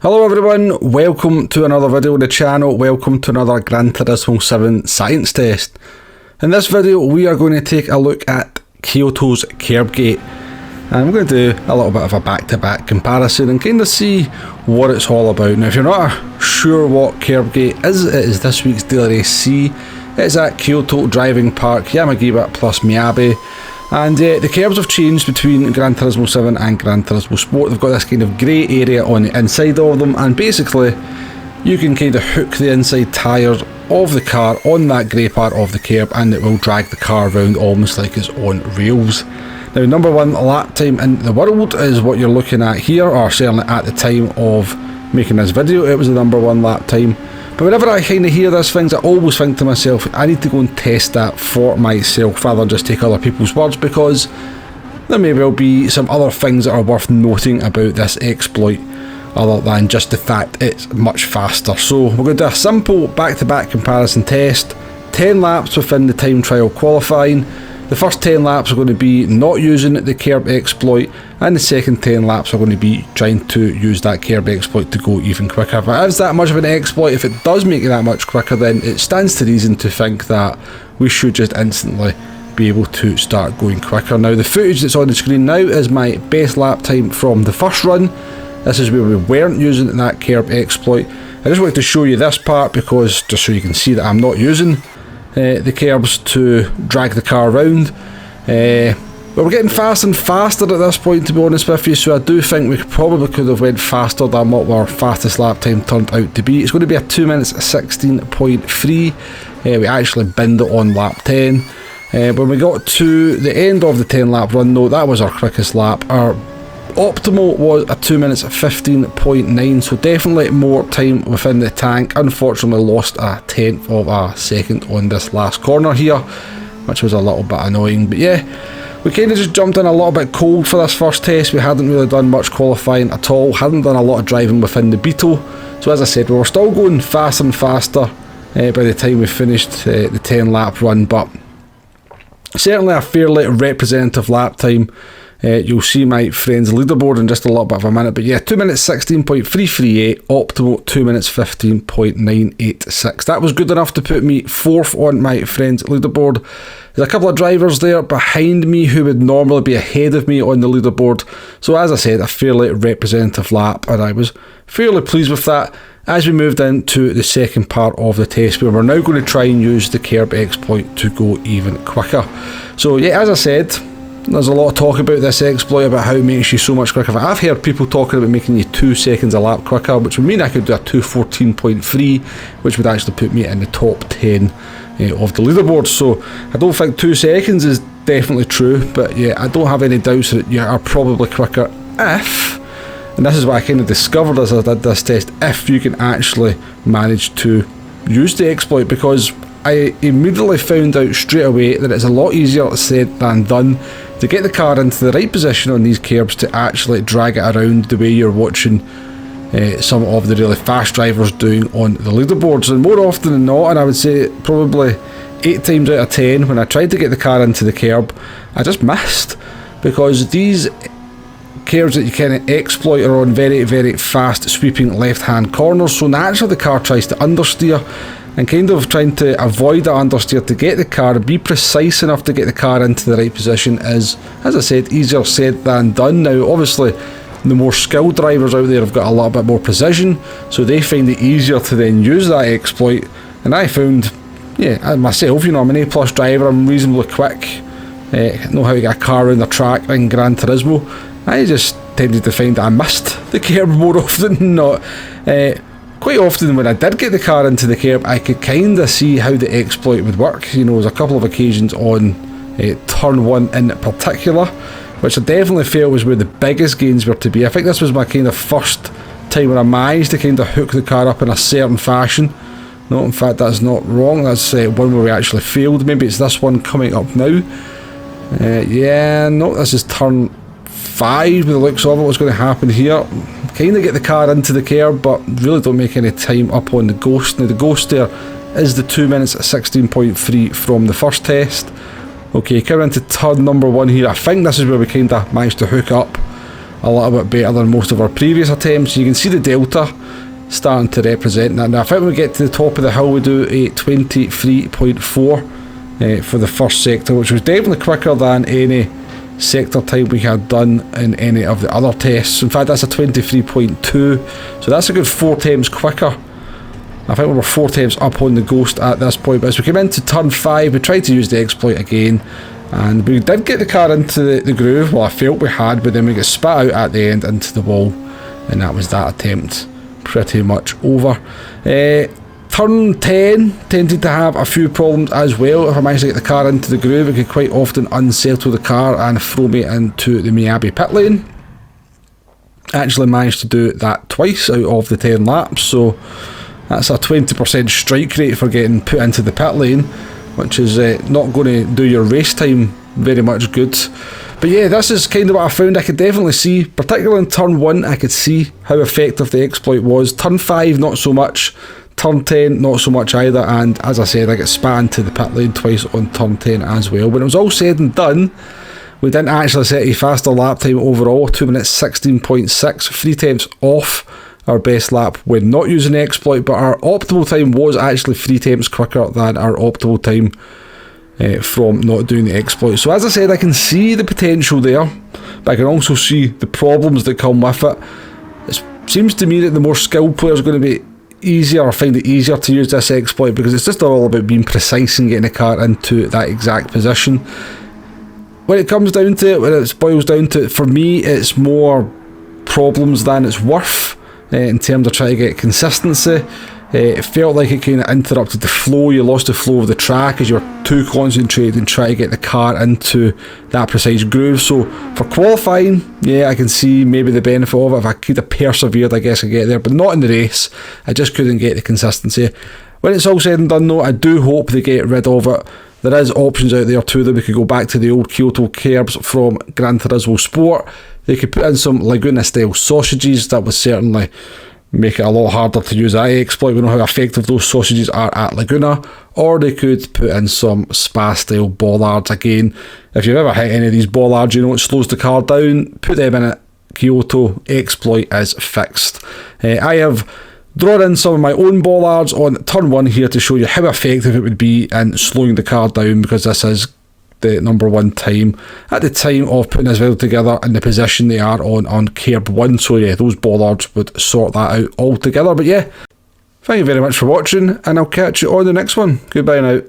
Hello everyone, welcome to another video on the channel, welcome to another Gran Turismo 7 science test. In this video we are going to take a look at Koyoto's Kerbgate, and we're going to do a little bit of a back-to-back comparison and kind of see what it's all about. Now if you're not sure what Kerbgate is, it is this week's Daily Race C. It's at Koyoto Driving Park, Yamagiba plus Miyabi. And the kerbs have changed between Gran Turismo 7 and Gran Turismo Sport. They've got this kind of grey area on the inside of them, and basically you can kind of hook the inside tyres of the car on that grey part of the kerb and it will drag the car around almost like it's on rails. Now number one lap time in the world is what you're looking at here, or certainly at the time of making this video it was the number one lap time. But whenever I kind of hear these things, I always think to myself, I need to go and test that for myself rather than just take other people's words, because there may well be some other things that are worth noting about this exploit other than just the fact it's much faster. So we're going to do a simple back-to-back comparison test, 10 laps within the time trial qualifying. The first 10 laps are going to be not using the kerb exploit, and the second 10 laps are going to be trying to use that kerb exploit to go even quicker. If it is that much of an exploit, if it does make it that much quicker, then it stands to reason to think that we should just instantly be able to start going quicker. Now the footage that's on the screen now is my best lap time from the first run. This is where we weren't using that kerb exploit. I just wanted to show you this part because just so you can see that I'm not using the kerbs to drag the car around. But we're getting faster and faster at this point, to be honest with you, so I do think we probably could have went faster than what our fastest lap time turned out to be. It's going to be a 2 minutes 16.3. We actually binned it on lap 10. When we got to the end of the 10 lap run though, that was our quickest lap. Our optimal was a 2 minutes 15.9, so definitely more time within the tank. Unfortunately lost a tenth of a second on this last corner here, which was a little bit annoying. But yeah, we kind of just jumped in a little bit cold for this first test. We hadn't really done much qualifying at all, hadn't done a lot of driving within the Beetle, so as I said we were still going faster and faster by the time we finished the 10 lap run, but certainly a fairly representative lap time. You'll see my friend's leaderboard in just a little bit of a minute, but yeah, 2 minutes 16.338, optimal 2 minutes 15.986. That was good enough to put me fourth on my friend's leaderboard. There's a couple of drivers there behind me who would normally be ahead of me on the leaderboard, so as I said, a fairly representative lap, and I was fairly pleased with that. As we moved into the second part of the test, where we're now going to try and use the kerb exploit to go even quicker. So yeah, as I said, there's a lot of talk about this exploit, about how it makes you so much quicker. I've heard people talking about making you 2 seconds a lap quicker, which would mean I could do a 2:14.3, which would actually put me in the top 10 of the leaderboard. So I don't think 2 seconds is definitely true, but yeah, I don't have any doubts that you are probably quicker if, and this is what I kind of discovered as I did this test, if you can actually manage to use the exploit, because I immediately found out straight away that it's a lot easier said than done to get the car into the right position on these kerbs to actually drag it around the way you're watching some of the really fast drivers doing on the leaderboards. And more often than not, and I would say probably 8 times out of 10, when I tried to get the car into the kerb, I just missed, because these kerbs that you kind of exploit are on very, very fast sweeping left hand corners, so naturally the car tries to understeer, and kind of trying to avoid that understeer to get the car, be precise enough to get the car into the right position is, as I said, easier said than done. Now obviously the more skilled drivers out there have got a little bit more precision, so they find it easier to then use that exploit, and I found, yeah, myself, you know, I'm an A+ driver, I'm reasonably quick, know how to get a car around the track in Gran Turismo. I just tended to find that I missed the kerb more often than not. Quite often when I did get the car into the kerb, I could kind of see how the exploit would work. You know, there was a couple of occasions on turn 1 in particular, which I definitely felt was where the biggest gains were to be. I think this was my kind of first time when I managed to kind of hook the car up in a certain fashion. No, in fact that's not wrong, that's one where we actually failed. Maybe it's this one coming up now. Yeah, no, this is turn 5 with the looks of it. What's going to happen here? Kind of get the car into the kerb, but really don't make any time up on the ghost. Now the ghost there is the 2 minutes 16.3 from the first test. Okay, coming into turn number 1 here, I think this is where we kind of managed to hook up a little bit better than most of our previous attempts. You can see the delta starting to represent that. Now I think when we get to the top of the hill we do a 23.4 for the first sector, which was definitely quicker than any sector time we had done in any of the other tests. In fact, that's a 23.2, so that's a good 4 times quicker. I think we were 4 times up on the Ghost at this point, but as we came into turn 5 we tried to use the exploit again, and we did get the car into the groove. Well, I felt we had, but then we got spat out at the end into the wall, and that was that attempt pretty much over. Turn 10 tended to have a few problems as well. If I managed to get the car into the groove, it could quite often unsettle the car and throw me into the Miyabi pit lane. Actually managed to do that twice out of the 10 laps, so that's a 20% strike rate for getting put into the pit lane, which is not going to do your race time very much good. But yeah, this is kind of what I found. I could definitely see, particularly in turn 1, I could see how effective the exploit was. Turn 5, not so much. Turn 10, not so much either. And as I said, I got spat into the pit lane twice on turn 10 as well. When it was all said and done, we didn't actually set a faster lap time overall. 2 minutes 16.6, 3 tenths off our best lap when not using the exploit, but our optimal time was actually 3 tenths quicker than our optimal time from not doing the exploit. So as I said, I can see the potential there, but I can also see the problems that come with it. It seems to me that the more skilled players are going to be easier, or find it easier to use this exploit, because it's just all about being precise and getting a car into that exact position. When it comes down to it, when it boils down to it, for me it's more problems than it's worth. In terms of trying to get consistency, it felt like it kind of interrupted the flow. You lost the flow of the track as you were too concentrated in trying to get the car into that precise groove. So for qualifying, yeah, I can see maybe the benefit of it. If I could have persevered, I guess I'd get there, but not in the race. I just couldn't get the consistency. When it's all said and done though, I do hope they get rid of it. There is options out there too, that we could go back to the old Kyoto Kerbs from Gran Turismo Sport. They could put in some Laguna style sausages. That would certainly make it a lot harder to use that exploit. We know how effective those sausages are at Laguna. Or they could put in some Spa style bollards. Again, if you've ever hit any of these bollards, you know it slows the car down. Put them in it. Kyoto exploit is fixed. I have drawn in some of my own bollards on turn 1 here to show you how effective it would be in slowing the car down, because this is the number 1 time at the time of putting this video together in the position they are on Kerb 1. So yeah, those bollards would sort that out altogether. But yeah, thank you very much for watching, and I'll catch you on the next one. Goodbye now.